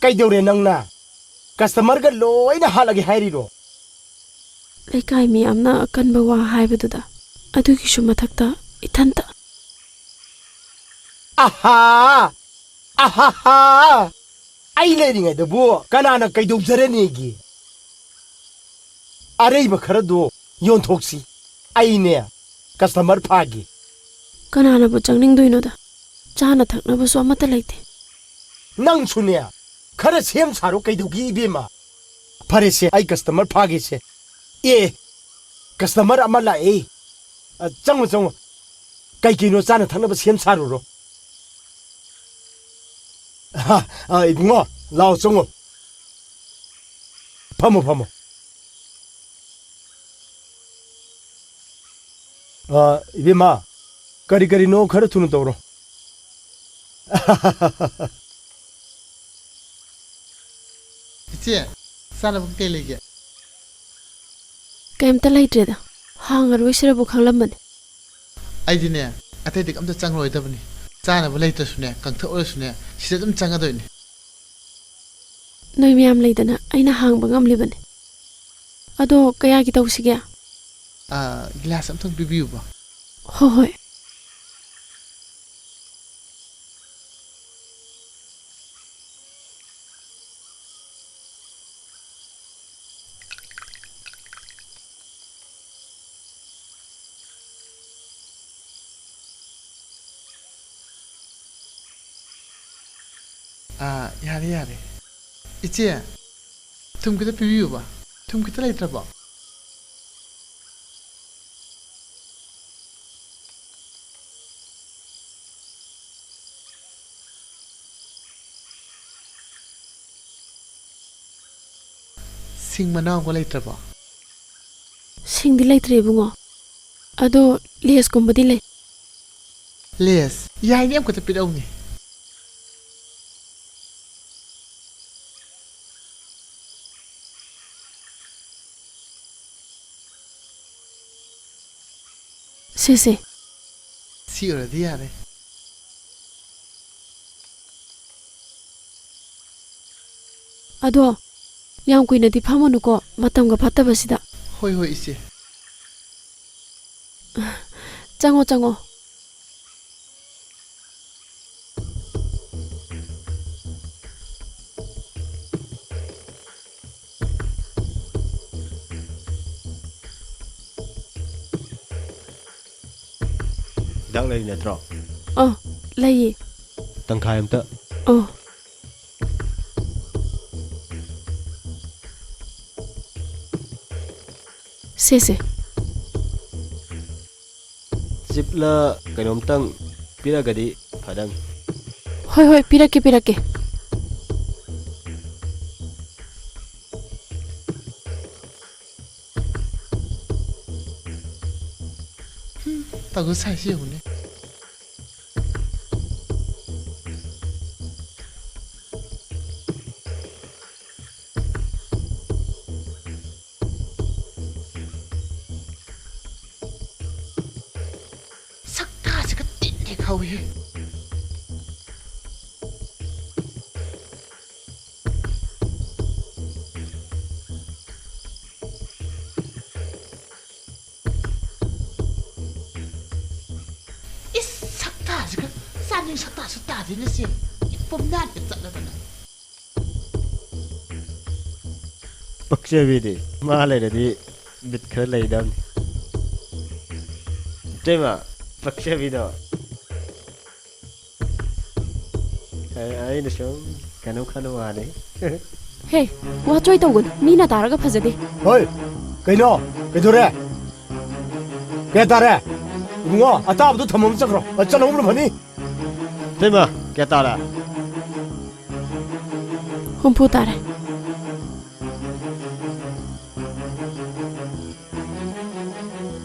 ꯀꯩꯗꯧꯔꯦ ꯅꯪꯅ ꯀꯁꯇꯃꯔꯒ ꯂꯣꯏꯅ ꯍꯥꯠꯂꯒꯦ ꯍꯥꯏꯔꯤꯔꯣ ꯂꯩꯀꯥꯏ ꯃꯤꯌꯥꯝꯅ ꯑꯀꯟꯕ ꯋꯥ ꯍꯥꯏꯕꯗꯨꯗ ꯑꯗꯨꯒꯤꯁꯨ ꯃꯊꯛꯇ ꯏꯊꯟꯇ ꯑꯍꯥ ꯑꯍꯥ ꯑꯩ ꯂꯩꯔꯤꯉꯩꯗꯕꯨ ꯀꯅꯥꯅ ꯀꯩꯗꯧꯖꯔꯅꯤꯒꯤ ꯑꯔꯩꯕ ꯈꯔꯗꯣ ꯌꯣꯟꯊꯣꯛꯁꯤ ꯑꯩꯅꯦ ꯀꯁꯇꯃꯔ ꯐꯥꯒꯤ ꯀꯅꯥꯅꯕꯨ ꯆꯪꯅꯤꯡꯗꯣꯏꯅꯣꯗ ꯆꯥꯅ ꯊꯛꯅꯕꯁꯨ ꯑꯃꯠꯇ ꯂꯩꯇꯦ ꯅꯪꯁꯨꯅꯦ खर सेम सारो कईदुगी इबेमा फरे से आई कस्टमर फागे से ए कस्टमर अमा लाए चंगो चंगो कई किनो चाना थनब सेम सारो रो हा इबुंगो लाओ चंगो फमो फमो इबेमा करी करी नो खर थुनु तौरो इचे सारा बुके लेके कैमता लाइट्रेदा हांगर वैसरबु खंगलमने आइदिने अतैदिक अमता चंगरोइदबनी चानाबु लेतसुने कंथओसुने सिदा दम चंगदोइने नोइ मियाम लेदना आइना हांगबा ngamlibane अदो कयागी तौसिगे गिलास अमथं पिबियुबा हो होय यारे यारे इचे तुम कितना पिबियुबा तुम कितना लेत्रबा सिंग मनाव को लेत्रबा सिंग दि लेत्रे बुंगो अदो लेस कुंबदि ले लेस याई ने हमको पिरौनी से सी और दिया रे अदो याम कुइनदि फामनुको मतमगा फत्तबसिदा होय होय इसे चंगो चंगो ꯗꯥꯛ ꯂꯩ ꯅꯠꯇ꯭ꯔꯣ ꯂꯩꯌꯦ ꯇꯪꯈꯥꯏ ꯑꯝꯇ से ꯆꯤꯞꯂ ꯀꯩꯅꯣꯝꯇꯪ ꯄꯤꯔꯒꯗꯤ ꯐꯗꯪ होय होय पिरके पिरके तागो साइसे होने सकता से का तीन खाओ ये सकता दिन से इपमनान के चलदना पक्षबीदि मा लेरदि बिट खर लेदम तेमा पक्षबीदो आई नसो कनो खनो वाले हे वा चोय तौगन मीना तारगा फजदे होय कइनो कइदोरे के तारे इबुंगो अताबदो थमम चक्रो चलो उम्र भनी तेमा क्या तारा हुम्फू तारे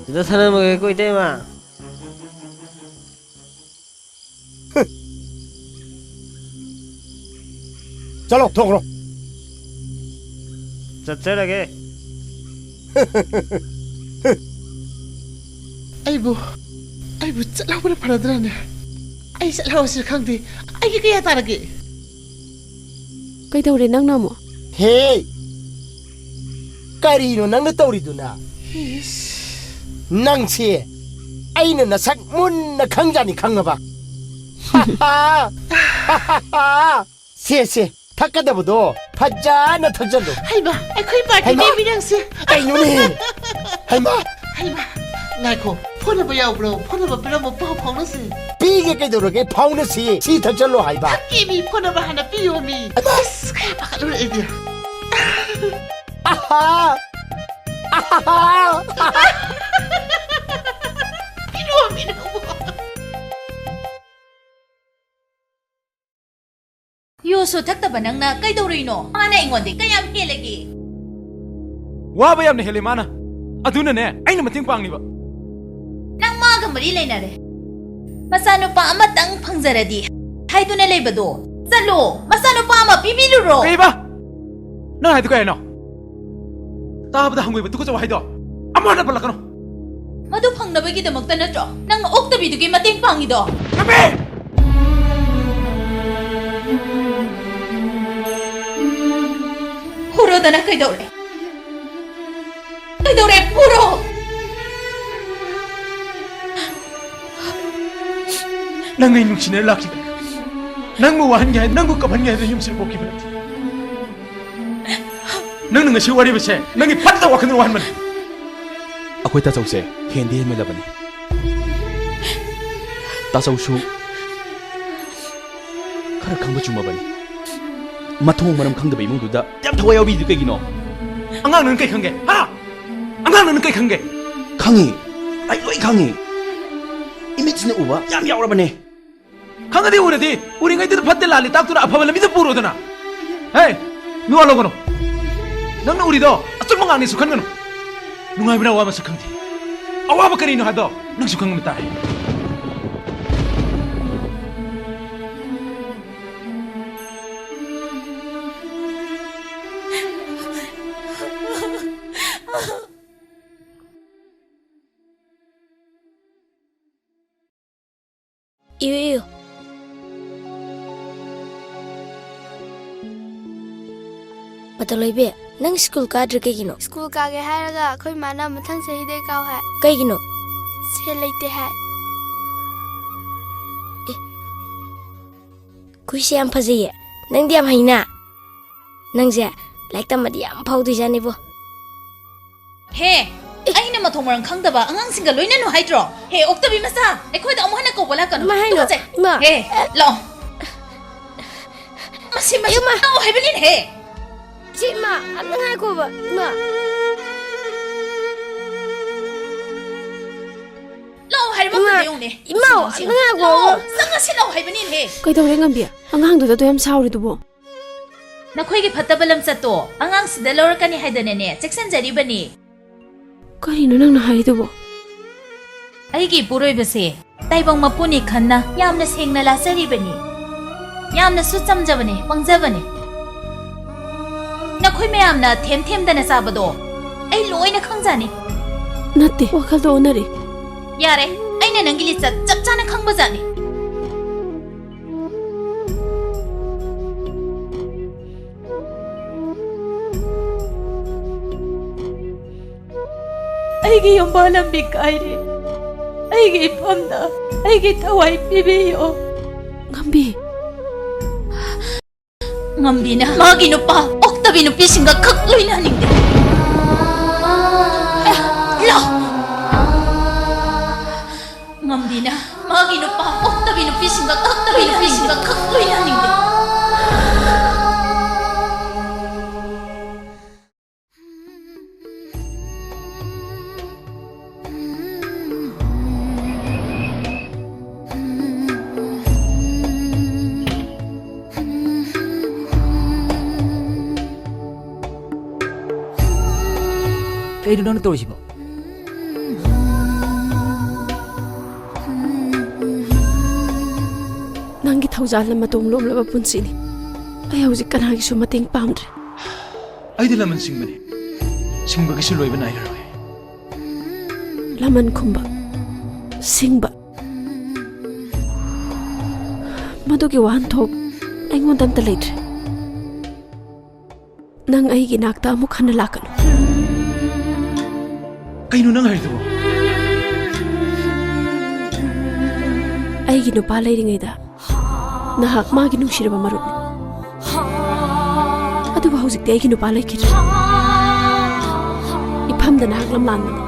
इधर सनम कोई तेमा चलो ठोकरो चच्चे लगे आइबो चलाओ बरे फरदराने आई चलाओ से खंगदे आई के या तारगे ꯀꯩꯗꯧꯔꯦ ꯅꯪꯅ ꯑꯃꯨꯛ ꯍꯦ ꯀꯔꯤꯅꯣ ꯅꯪꯅ ꯇꯧꯔꯤꯗꯨꯅ ꯅꯪꯁꯦ ꯑꯩꯅ ꯅꯁꯛ ꯃꯨꯟꯅ ꯈꯪꯖꯥꯅꯤ ꯈꯪꯉꯕ ꯁꯦ ꯊꯛꯀꯗꯕꯗꯣ ꯐꯖꯅ ꯊꯛꯆꯜꯂꯨ ꯍꯩꯃ ꯑꯩꯈꯣꯏ ꯄꯥꯔꯇꯤꯅꯦ ꯃꯤꯅꯪꯁꯦ ꯀꯩꯅꯣꯅꯦ ꯍꯩꯃ ꯉꯥꯏꯈꯣ ꯐꯣꯟꯅꯕ ꯌꯥꯎꯕ꯭ꯔꯣ ꯐꯣꯟꯅꯕ ꯄꯤꯔꯝꯃꯣ ꯄꯥꯎ ꯐꯥꯎꯅꯁꯤ ꯄꯤꯒꯦ ꯀꯩꯗꯧꯔꯒꯦ ꯐꯥꯎꯅꯁꯤ ꯁꯤ ꯊꯛꯆꯜꯂꯣ ꯍꯥꯏꯕ ꯃꯤ ꯐꯣꯟꯅꯕ ꯍꯥꯟꯅ ꯄꯤꯌꯣ ꯃꯤ ꯑꯁ ꯈꯔ ꯄꯥꯈꯠꯂꯨꯔꯦ ꯑꯩꯗꯤ ꯄꯤꯔꯣ ꯌꯨꯁꯨ ꯊꯛꯇꯕ ꯅꯪꯅ ꯀꯩꯗꯧꯔꯤꯅꯣ ꯃꯥꯅ ꯑꯩꯉꯣꯟꯗ ꯀꯌꯥꯝ ꯍꯦꯜꯂꯒꯦ ꯋꯥꯕ ꯌꯥꯝꯅ ꯍꯦꯜꯂꯦ ꯃꯥꯅ ꯑꯗꯨꯅꯅꯦ ꯑꯩꯅ ꯃꯇꯦꯡ ꯄꯥꯡꯂꯤꯕ ꯅꯪ ꯃꯥꯒ ꯃꯔꯤ ꯂꯩꯅꯔꯦ ꯃꯆꯥꯅꯨꯄꯥ ꯑꯃꯇꯪ ꯐꯪꯖꯔꯗꯤ ꯍꯥꯏꯗꯨꯅ ꯂꯩꯕꯗꯣ ꯆꯠꯂꯣ ꯃꯆꯥꯅꯨꯄꯥ ꯑꯃ ꯄꯤꯕꯤꯔꯨꯔꯣ ꯀꯩꯕ ꯅꯪ ꯍꯥꯏꯗꯣ ꯀꯩꯅꯣ ꯇꯥꯕꯗ ꯍꯪꯒꯣꯏꯕ ꯇꯨꯀꯠꯆꯕ ꯍꯥꯏꯗꯣ ꯑꯃꯨꯛ ꯄꯜꯂꯛꯀꯅꯣ ꯃꯗꯨ ꯐꯪꯅꯕꯒꯤꯗꯃꯛꯇ ꯅꯠꯇ꯭ꯔꯣ ꯅꯪ ꯑꯣꯛꯇꯕꯤꯗꯨꯒꯤ ꯃꯇꯦꯡ ꯄꯥꯡꯉꯤꯗꯣ ꯀꯕꯤ ꯐꯨꯔꯣꯗꯅ ꯀꯩꯗꯧꯔꯦ ꯐꯨꯔꯣ ꯅꯪ ꯑꯩ ꯅꯨꯡꯁꯤꯅ ꯂꯥꯛꯈꯤꯕ ꯅꯪꯕꯨ ꯋꯥꯍꯟꯒꯦ ꯍꯥꯏ ꯅꯪꯕꯨ ꯀꯞꯍꯟꯒꯦ ꯍꯥꯏꯗꯅ ꯌꯨꯝꯁꯤꯗ ꯄꯣꯛꯈꯤꯕ ꯅꯠꯇꯦ ꯅꯪꯅ ꯉꯁꯤ ꯋꯥꯔꯤꯕꯁꯦ ꯅꯪꯒꯤ ꯐꯠꯇꯕ ꯋꯥꯈꯜꯗ ꯋꯥꯍꯟꯕꯅꯤ ꯑꯩꯈꯣꯏ ꯇꯥꯆꯧꯁꯦ ꯍꯦꯟꯗꯤ ꯍꯦꯟꯃꯜꯂꯕꯅꯤ ꯇꯥꯆꯧꯁꯨ ꯈꯔ ꯈꯪꯕ ꯆꯨꯝꯃꯕꯅꯤ ꯃꯊꯣꯡ ꯃꯔꯝ ꯈꯪꯗꯕ ꯏꯃꯨꯡꯗꯨꯗ ꯌꯥꯝ ꯊꯋꯥꯏ ꯌꯥꯎꯕꯤꯗꯨ ꯀꯩꯒꯤꯅꯣ ꯑꯉꯥꯡ ꯅꯪ ꯀꯩ ꯈꯪꯒꯦ ꯍꯥ ꯑꯉꯥꯡ ꯅꯪ ꯀꯩ ꯈꯪꯒꯦ ꯈꯪꯉꯤ ꯑꯩ ꯂꯣꯏ ꯈꯪꯉꯤ 이미지는 우와 야 야오라버네 강아지 우리디 우리가 이때도 밭대 랄리 딱두나 아파발라 믿어 부르더나 에이 누가 로고노 너는 우리도 어쩔 멍 안에 속한 거노 누가 이브나 와마 속한디 아와 바까리노 하도 능 속한 겁니다 이유 ꯃꯇꯂꯣꯏꯕꯤ ꯅꯪ ꯁ꯭ꯀꯨꯜ ꯀꯥꯗ꯭ꯔꯤ ꯀꯩꯒꯤꯅꯣ ꯁ꯭ꯀꯨꯜ ꯀꯥꯒꯦ ꯍꯥꯏꯔꯒ ꯑꯩꯈꯣꯏ ꯃꯥꯅ ꯃꯊꯪ ꯆꯍꯤꯗꯩ ꯀꯥꯎ ꯍꯥꯏ ꯀꯩꯒꯤꯅꯣ ꯁꯦꯜ ꯂꯩꯇꯦ ꯍꯥꯏ ꯈꯨꯏꯁꯦ ꯌꯥꯝ ꯐꯖꯩꯌꯦ ꯅꯪꯗꯤ ꯌꯥꯝ ꯍꯩꯅ ꯅꯪꯁꯦ ꯂꯥꯏꯔꯤꯛ ꯇꯝꯃꯗꯤ ꯌꯥꯝ ꯐꯥꯎꯗꯣꯏꯖꯥꯠꯅꯤꯕꯣ ꯍꯦ ꯑꯩꯅ ꯃꯊꯣꯡ ꯃꯔꯝ ꯈꯪꯗꯕ ꯑꯉꯥꯡꯁꯤꯡꯒ ꯂꯣꯏꯅꯅꯨ ꯍꯥꯏꯗ꯭ꯔꯣ ꯍꯦ ꯑꯣꯛꯇꯕꯤ ꯃꯆꯥ ꯑꯩꯈꯣꯏꯗ ꯑꯃꯨꯛ ꯍꯟꯅ ꯀꯧꯕ ꯂꯥꯛꯀꯅꯨ ꯏꯃꯥ ꯍꯥꯏꯅꯣ ꯇꯨꯀꯠꯆꯩ ꯏꯃꯥ ꯍꯦ ꯂꯥꯛꯑꯣ ꯃꯁꯤ ꯂꯥꯛꯑꯣ ꯍꯥꯏꯕꯅꯤꯅꯦ ꯍꯦ ꯁꯤ ꯏꯃꯥ ꯑꯝꯇ ꯉꯥꯏꯈꯣꯕ ꯏꯃꯥ ꯂꯥꯛꯑꯣ ꯍꯥꯏꯕ 이마, ꯌꯦꯡꯉꯨꯅꯦ 이마, 안녕하고. ꯆꯪꯉꯁꯤ ꯂꯥꯛꯑꯣ ꯍꯥꯏꯕꯅꯤꯅꯦ ꯀꯩꯗꯧꯔꯦ ꯉꯝꯕꯤ ꯑꯉꯥꯡꯗꯨꯗ ꯑꯗꯨ ꯌꯥꯝ ꯁꯥꯎꯔꯤꯗꯨꯕꯣ ꯅꯈꯣꯏꯒꯤ ꯐꯠꯇꯕ ꯂꯝꯆꯠꯇꯣ ꯑꯉꯥꯡꯁꯤꯗ ꯂꯧꯔꯛꯀꯅꯤ ꯍꯥꯏꯗꯅꯅꯦ ꯆꯦꯛꯁꯤꯟꯖꯔꯤꯕꯅꯤ ꯀꯔꯤꯅꯣ ꯅꯪꯅ ꯍꯥꯏꯔꯤꯗꯨꯕꯣ ꯑꯩꯒꯤ ꯏꯄꯨꯔꯣꯏꯕꯁꯦ ꯇꯥꯏꯕꯪ ꯃꯄꯨꯅꯤ ꯈꯟꯅ ꯌꯥꯝꯅ ꯁꯦꯡꯅ ꯂꯥꯆꯔꯤꯕꯅꯤ ꯌꯥꯝꯅꯁꯨ ꯆꯝꯖꯕꯅꯤ ꯄꯪꯖꯕꯅꯤ ꯅꯈꯣꯏ ꯃꯌꯥꯝꯅ ꯊꯦꯝꯗꯅ ꯆꯥꯕꯗꯣ ꯑꯩ ꯂꯣꯏꯅ ꯈꯪꯖꯥꯅꯤ ꯅꯠꯇꯦ ꯋꯥꯈꯜꯗꯣ ꯑꯣꯟꯅꯔꯦ ꯌꯥꯔꯦ ꯑꯩꯅ ꯅꯪꯒꯤ ꯂꯤꯆꯠ ꯆꯞ ꯆꯥꯅ ꯈꯪꯕꯖꯥꯠꯅꯤ ꯑꯩꯒꯤ ꯌꯨꯝꯕꯥꯜ ꯂꯝꯕꯤ ꯀꯥꯏꯔꯦ ꯑꯩꯒꯤ ꯏꯐꯝꯗ ꯑꯩꯒꯤ ꯊꯋꯥꯏ ꯄꯤꯕꯤꯌꯣ ꯉꯝꯕꯤ ꯉꯝꯕꯤꯅ ꯃꯥꯒꯤ ꯅꯨꯄꯥ ꯑꯣꯛꯇꯕꯤ ꯅꯨꯄꯤꯁꯤꯡꯒ ꯈꯛ ꯂꯣꯏꯅꯍꯟꯅꯤꯡꯗꯦ ꯉꯝꯕꯤꯅ ꯃꯥꯒꯤ ꯅꯨꯄꯥ ꯑꯣꯛꯇꯕꯤ ꯅꯨꯄꯤꯁꯤꯡꯒ ꯈꯛ ꯂꯣꯏꯅꯍꯟꯅꯤꯡꯗꯦ ꯀꯩꯅꯣ ꯅꯪꯅ ꯇꯧꯔꯤꯁꯤꯕꯣ ꯅꯪꯒꯤ ꯊꯧꯖꯥꯜꯅ ꯃꯇꯣꯝ ꯂꯣꯝꯂꯕ ꯄꯨꯟꯁꯤꯅꯤ ꯑꯩ ꯍꯧꯖꯤꯛ ꯀꯅꯥꯒꯤꯁꯨ ꯃꯇꯦꯡ ꯄꯥꯝꯗ꯭ꯔꯦ ꯑꯩꯗꯤ ꯂꯃꯟ ꯁꯤꯡꯕꯅꯤ ꯁꯤꯡꯕꯒꯤꯁꯨ ꯂꯣꯏꯕ ꯅꯥꯏꯔꯔꯣꯏ ꯂꯃꯟ ꯈꯨꯝꯕ ꯁꯤꯡꯕ ꯃꯗꯨꯒꯤ ꯋꯥꯍꯟꯊꯣꯛ ꯑꯩꯉꯣꯟꯗ ꯑꯝꯇ ꯂꯩꯇ꯭ꯔꯦ nang aigi nakta amuk hana lakanu. Kaino nang haidabo? Aigi nupa leiringaida nahak magi nungsiraba marupni. Aduba hausikti aigi nupa leikidra. Iphamda nahak lamlanmani.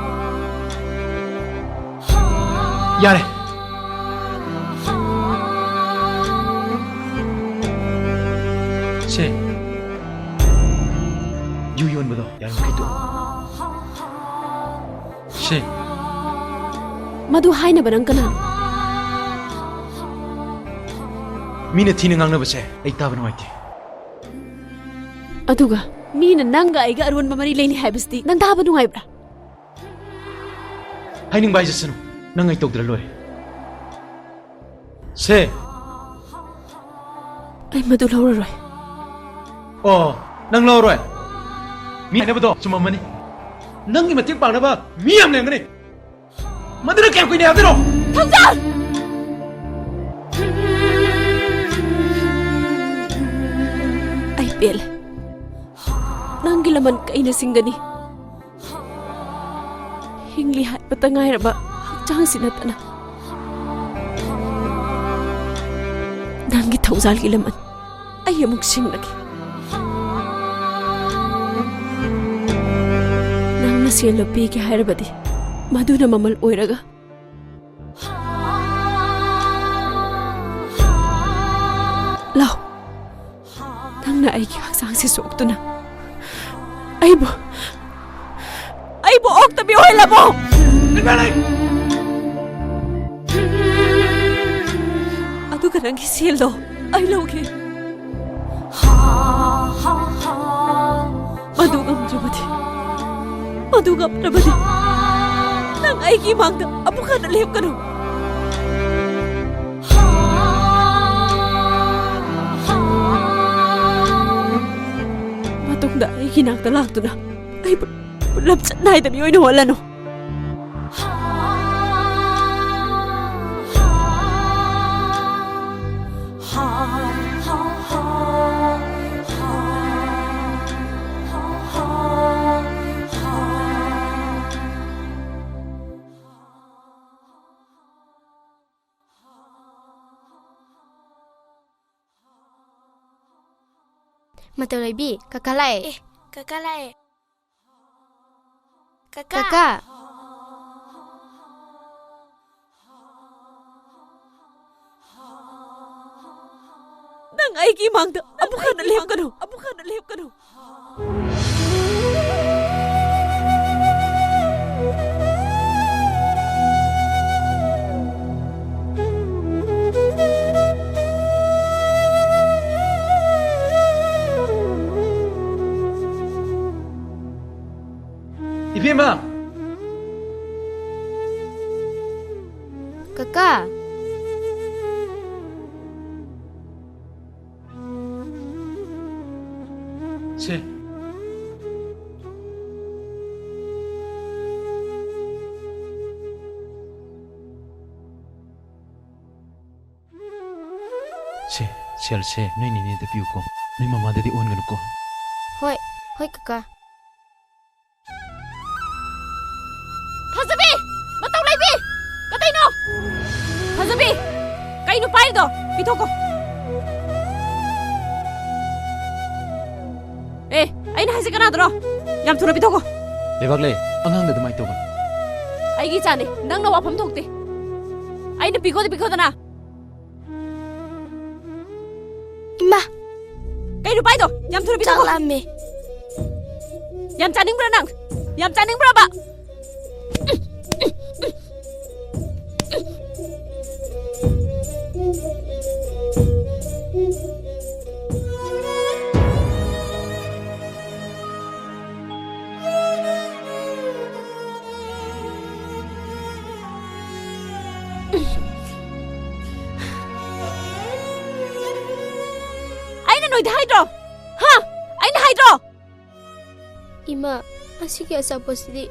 Yare. Se. Yuyon bado yare mukito. Se. Madu haina banang kanano. Mina thina ngangnabase ai taba nuaite. Aduga mina nanga aiga arun mamari leini haibasti nang taba nungaibra. Haining bai jasanu nang ai tokdra lore. Se. Ai madu lauraroi. Oh, nang loroi. Mi ne bado chumamani. Nang gi matik pangna ba mi am ne ngani. Madura kya koi ne abiro. Thongjar! Ai pel. Nangi laman kaina singgani. Hingli hat patangai raba hakchang sinatana. Nangi thongzal gi laman. Ai amuk singlaki. Nangna sielo pi ki hairabadi. Maduna mamal oiraga. Lau. Nangna aigi haksang si soktuna. Aibo oktabi oilabo. Ngalai. Aduga nangi sielo. Ai lauke. Maduga prabadi. Nang aigi mangda abukan lehep kanu. Matungda aigi nakta laktuna. Ai bulam sanay tabi oy wala no. Matau lagi, kakak lai. Kakak lai. Kakak. Nang aigi mangda abukan lehep kanu. Ibima. Kakak. Se. Se, noi ni da piu ko. Noi mama da di on ganu ko. Hoi kakak. Hazabi! Matau lagi! Katay no! Hazabi! Kayo no payo do! Pito ko! Ay nahisi ka na dro! Yam tuna pito ko! Lebagle, angang da damay to ko. Ay gichane, nang nawapam tokte. Ay na piko da na! Ima, Kayo no payo do! Yam tuna pito ko! lame. Yam chaning bra nang! Yam chaning bra ba! Hydro! Ha? Ay na hydro! Ima, asige asapos di.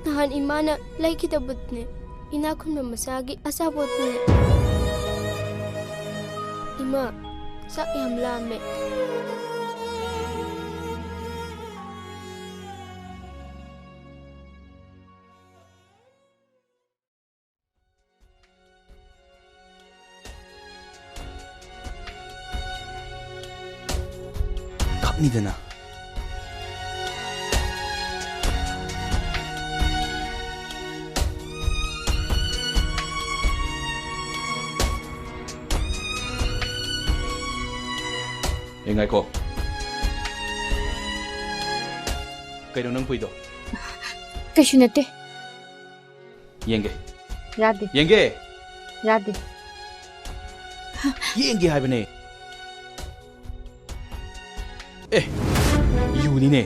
Nahan ima na lay kita butne. Inakon na masagi asapot ne. Ima, sak yam lame. ꯅꯤꯗꯅ ꯉꯥꯏꯈꯣ ꯀꯩꯅꯣ ꯅꯪ ꯄꯨꯏꯗꯣ ꯀꯩꯁꯨ ꯅꯠꯇꯦ ꯌꯦꯡꯒꯦ ꯌꯥꯗꯦ ꯌꯦꯡꯒꯦ ꯌꯥꯗꯦ ꯌꯦꯡꯒꯦ ꯍꯥꯏꯕꯅꯦ ꯑꯦ ꯌꯨꯅꯤꯅꯦ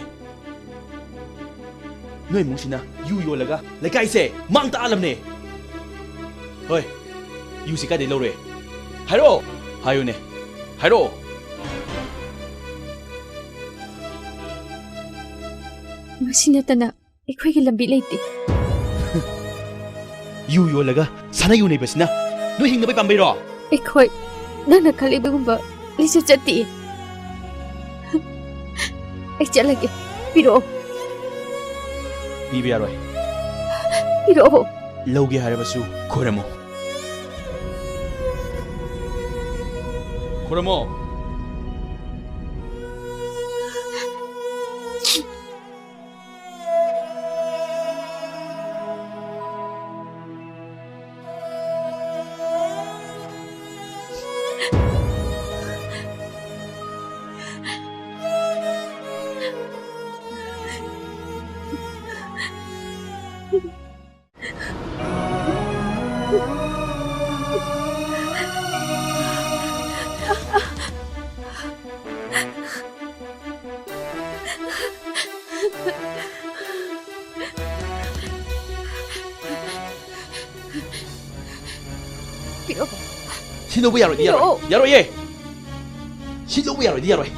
ꯅꯣꯏ ꯏꯃꯨꯡꯁꯤꯅ ꯌꯨ ꯌꯣꯜꯂꯒ ꯂꯩꯀꯥꯏꯁꯦ ꯃꯥꯡ ꯇꯥꯛꯍꯜꯂꯝꯅꯦ ꯍꯣꯏ ꯌꯨꯁꯤ ꯀꯥꯏꯗꯩ ꯂꯧꯔꯦ ꯍꯥꯏꯔꯛꯑꯣ ꯍꯥꯏꯌꯨꯅꯦ ꯍꯥꯏꯔꯛꯑꯣ ꯃꯁꯤ ꯅꯠꯇꯅ ꯑꯩꯈꯣꯏꯒꯤ ꯂꯝꯕꯤ ꯂꯩꯇꯦ ꯌꯨ ꯌꯣꯜꯂꯒ ꯁꯥꯟꯅ ꯌꯨꯅꯩꯕꯁꯤꯅ ꯅꯣꯏ ꯍꯤꯡꯅꯕꯩ ꯄꯥꯝꯕꯩꯔꯣ ꯑꯩꯈꯣꯏ ꯅꯪꯅ ꯈꯜꯂꯤꯕꯒꯨꯝꯕ ꯂꯤꯁꯨ ꯆꯠꯇꯦ ꯑꯩ ꯆꯠꯂꯒꯦ ꯄꯤꯔꯛꯑꯣ ꯄꯤꯕ ꯌꯥꯔꯣꯏ ꯄꯤꯔꯛꯑꯣ ꯂꯧꯒꯦ ꯍꯥꯏꯔꯕꯁꯨ ꯈꯣꯏꯔꯝꯃꯣ ꯈꯣꯏꯔꯝꯃꯣ ꯄꯤꯔꯛꯑꯣ ꯁꯤ ꯂꯧꯕ ꯌꯥꯔꯣꯏꯗꯤ ꯌꯥꯔꯣꯏ ꯌꯥꯔꯣꯏꯌꯦ ꯁꯤ ꯂꯧꯕ ꯌꯥꯔꯣꯏꯗꯤ ꯌꯥꯔꯣꯏ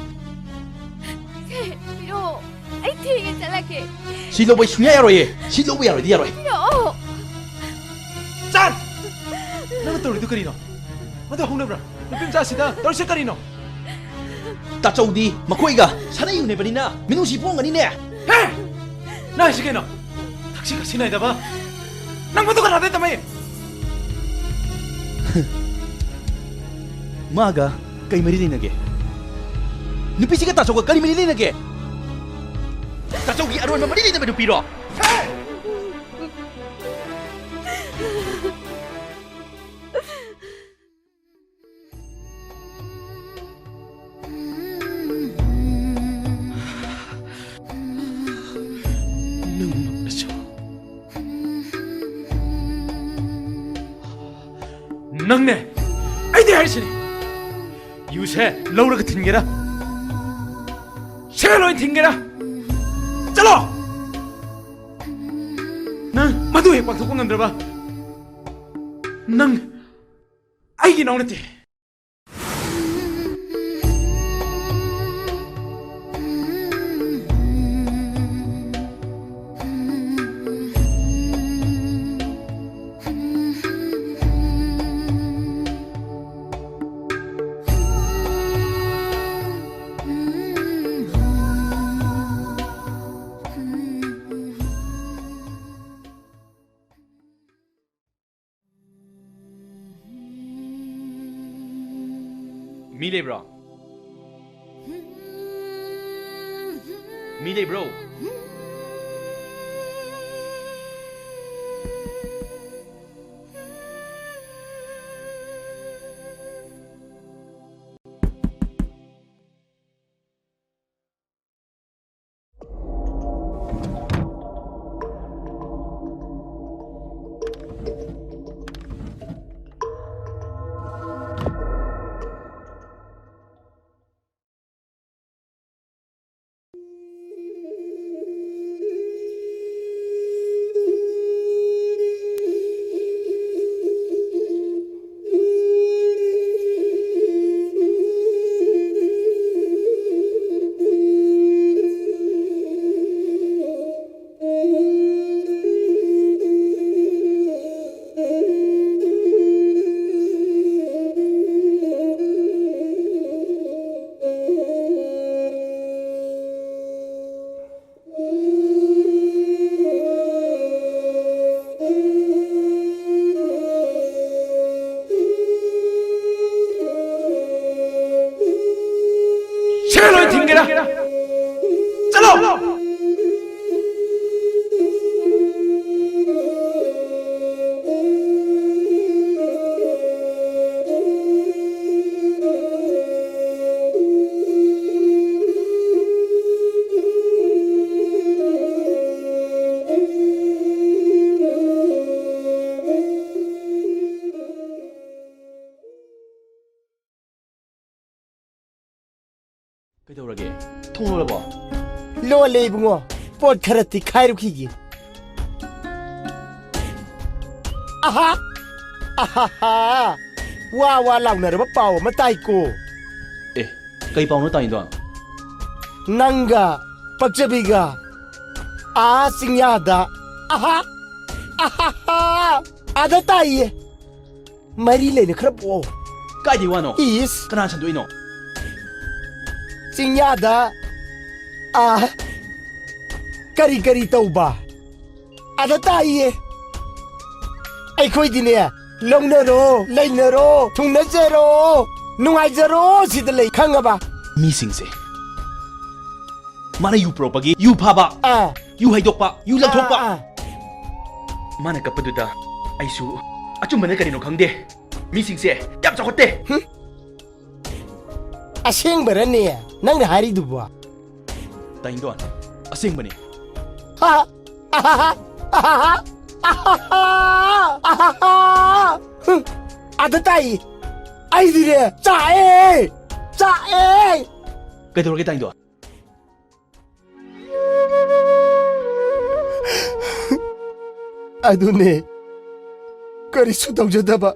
ꯄꯤꯔꯛꯑꯣ ꯑꯩ ꯊꯦꯡꯉꯦ ꯆꯠꯂꯒꯦ ꯁꯤ ꯂꯧꯕ ꯁꯨꯡꯌꯥ ꯌꯥꯔꯣꯏꯌꯦ ꯁꯤ ꯂꯧꯕ ꯌꯥꯔꯣꯏꯗꯤ ꯌꯥꯔꯣꯏ ꯄꯤꯔꯛꯑꯣ ꯆꯥꯟ ꯅꯪꯅ ꯇꯧꯔꯤꯗꯨ ꯀꯔꯤꯅꯣ ꯃꯗꯨ ꯍꯧꯅꯕ꯭ꯔꯥ ꯅꯨꯄꯤ ꯃꯆꯥꯁꯤꯗ ꯇꯧꯔꯤꯁꯦ ꯀꯔꯤꯅꯣ ꯇꯥꯆꯧꯗꯤ ꯃꯈꯣꯏꯒ ꯁꯥꯟꯅ ꯌꯨꯅꯩꯕꯅꯤꯅ ꯃꯤꯅꯨꯡꯁꯤ ꯄꯣꯡꯒꯅꯤꯅꯦ ꯍꯦ ꯅꯪ ꯍꯥꯏꯁꯤ ꯀꯩꯅꯣ ꯊꯛꯁꯤ ꯈꯥꯁꯤ ꯅꯥꯏꯗꯕ ꯅꯪ ꯃꯗꯨ ꯀꯅꯥꯗꯩ ꯇꯝꯃꯛꯏ ꯃꯥꯒ ꯀꯩ ꯃꯔꯤ ꯂꯩꯅꯒꯦ ꯅꯨꯄꯤꯁꯤꯒ ꯇꯥꯆꯧꯒ ꯀꯔꯤ ꯃꯔꯤ ꯂꯩꯅꯒꯦ ꯇꯥꯆꯧꯒꯤ ꯑꯔꯣꯟꯕ ꯃꯔꯤ ꯂꯩꯅꯕ ꯅꯨꯄꯤꯔꯣ ꯅꯪꯅꯦ ꯑꯩꯗꯤ ꯍꯥꯏꯁꯤꯅꯤ ꯌꯨꯁꯦ ꯂꯧꯔꯒ ꯊꯤꯟꯒꯦꯔꯥ ꯁꯦ ꯂꯣꯏ ꯊꯤꯟꯒꯦꯔꯥ ꯆꯠꯂꯣ ꯅꯪ ꯃꯗꯨ ꯍꯦꯛ ꯄꯥꯡꯊꯣꯛꯄ ꯉꯝꯗ꯭ꯔꯕ ꯅꯪ ꯑꯩꯒꯤ ꯏꯅꯥꯎ ꯅꯠꯇꯦ ꯃꯤ ꯂꯩꯕ꯭ꯔꯣ ꯃꯤ ꯂꯩꯕ꯭ꯔꯣ ꯀꯩꯗꯧꯔꯒꯦ ꯊꯣꯡ ꯂꯣꯜꯂꯕꯣ ꯂꯣꯜꯂꯦ ꯏꯕꯨꯡꯉꯣ ꯄꯣꯠ ꯈꯔ ꯇꯤꯛꯈꯥꯏꯔꯨꯈꯤꯒꯦ 아하 아하하 와와 라우나르바 빠오 마타이코 ꯑꯦ ꯀꯩ ꯄꯥꯎꯅꯣ ꯇꯥꯏꯗꯣ 낭가 빡제비가 아 싱야다 아하 아하하 아다 따이에 마리레네 크라보 ꯀꯥꯏꯗꯤ ꯋꯥꯅꯣ 이스 ꯀꯅꯥ ꯁꯟꯗꯣꯛꯏꯅꯣ 싱야다 아 까리 떠우바 아다 따이에 ꯑꯩꯈꯣꯏꯗꯤꯅꯦ ꯂꯧꯅꯔꯣ ꯂꯩꯅꯔꯣ ꯊꯨꯡꯅꯖꯔꯣ ꯅꯨꯡꯉꯥꯏꯖꯔꯣ ꯁꯤꯗ ꯂꯩ ꯈꯪꯉꯕ ꯃꯤꯁꯤꯡꯁꯦ ꯃꯥꯅ ꯌꯨ ꯄꯨꯔꯛꯄꯒꯤ ꯌꯨ ꯐꯥꯕ ꯌꯨ ꯍꯩꯗꯣꯛꯄ ꯌꯨ ꯂꯪꯊꯣꯛꯄ ꯃꯥꯅ ꯀꯞꯄꯗꯨꯗ ꯑꯩꯁꯨ ꯑꯆꯨꯝꯕꯅ ꯀꯔꯤꯅꯣ ꯈꯪꯗꯦ ꯃꯤꯁꯤꯡꯁꯦ ꯌꯥꯝ ꯆꯥꯎꯈꯠꯇꯦ ꯑꯁꯦꯡꯕꯔꯅꯦ ꯅꯪꯅ ꯍꯥꯏꯔꯤꯗꯨꯕꯨ ꯇꯥꯏꯗꯣꯟ ꯑꯁꯦꯡꯕꯅꯤ 아다 따이 아이들이 짜에 ꯀꯩꯗꯧꯔꯒꯦ ꯇꯥꯏꯗꯣꯟ ꯑꯗꯨꯅꯦ ꯀꯔꯤꯁꯨ ꯇꯧꯖꯗꯕ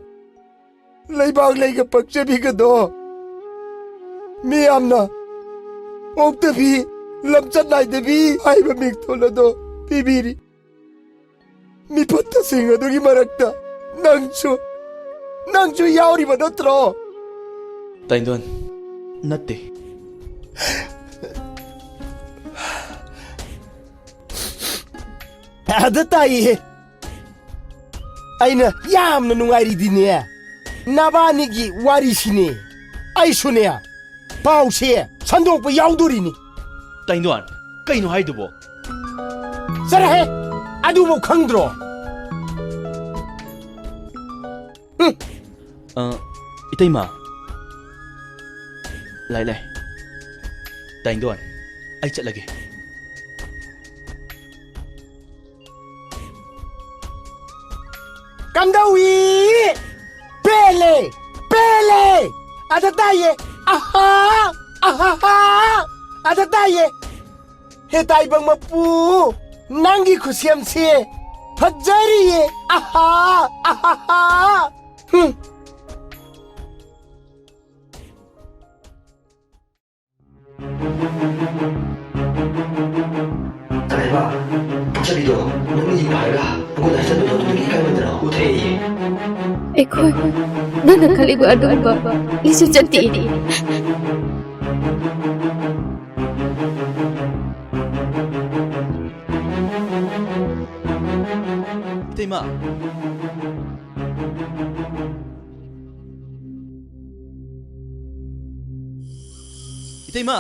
ꯂꯩꯕꯥꯛ ꯂꯩꯒ ꯄꯛꯆꯕꯤꯒꯗꯣ ꯃꯤꯌꯥꯝꯅ ꯑꯣꯛꯇꯕꯤ ꯂꯝꯆꯠ ꯅꯥꯏꯗꯕꯤ ꯍꯥꯏꯕ ꯃꯤꯡꯊꯣꯜ ꯑꯗꯣ ꯄꯤꯕꯤꯔꯤ 미포트싱 어두기 말았다 낭주 야오리만 어떠러 ꯇꯥꯏꯗꯣꯟ ꯅꯠꯇꯦ 아다 따이 아이나 야암나 누가이리디네 나바니기 와리시니 아이수네야 바우시에 산동부 야우도리니 ꯇꯥꯏꯗꯣꯟ ꯀꯩꯅꯣ ꯍꯥꯏꯗꯨꯕꯣ 잘해 아두모 강들어 이태이마 lại lại ꯇꯥꯏꯗꯣꯟ ꯑꯩ ꯆꯠꯂꯒꯦ 깜다위 벨레 아다 따이 아하하 아다 따이 해다이 방마뿌 낭기 쿠시암시 파자리에 아하하 잘해봐. 복잡이도 너무 이봐라. 보고 나서도 너도 이까이 만들어. 우태이. ꯑꯩꯈꯣꯏ ꯅꯪꯅ ꯈꯜꯂꯤꯕ ꯑꯗꯨꯒꯨꯝꯕ ꯂꯤꯆꯠ ꯆꯠꯇꯦ 이태이마 이태이마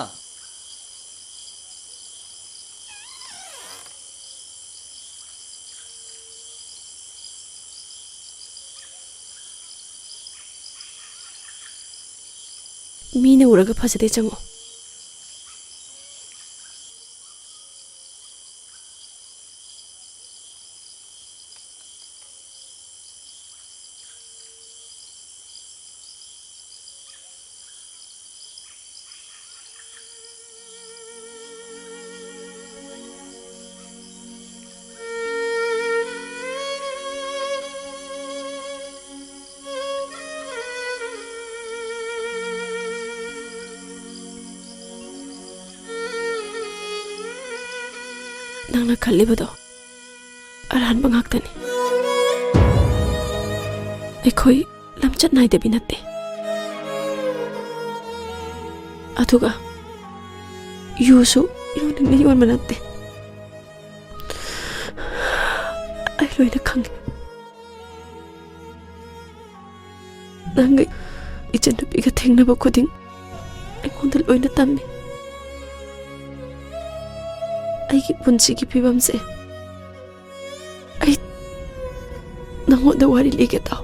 ꯃꯤꯅ ꯎꯔꯒ ꯐꯖꯗꯦ ꯆꯪꯉꯣ ꯅꯪꯅ ꯈꯜꯂꯤꯕꯗꯣ ꯑꯔꯥꯟꯕ ꯉꯥꯛꯇꯅꯤ ꯑꯩꯈꯣꯏ ꯂꯝꯆꯠ ꯅꯥꯏꯗꯕꯤ ꯅꯠꯇꯦ ꯑꯗꯨꯒ ꯌꯨꯁꯨ ꯌꯣꯟꯅꯤꯡꯅ ꯌꯣꯟꯕ ꯅꯠꯇꯦ ꯑꯩ ꯂꯣꯏꯅ ꯈꯪꯉꯤ ꯅꯪꯒ ꯏꯆꯟꯅꯨꯄꯤꯒ ꯊꯦꯡꯅꯕ ꯈꯨꯗꯤꯡ ꯑꯩꯉꯣꯟꯗ ꯂꯣꯏꯅ ꯇꯝꯃꯤ ꯑꯩꯒꯤ ꯄꯨꯟꯁꯤꯒꯤ ꯐꯤꯕꯝꯁꯦ ꯑꯩ ꯅꯪꯉꯣꯟꯗ ꯋꯥꯔꯤ ꯂꯤꯒꯦ ꯇꯥꯎ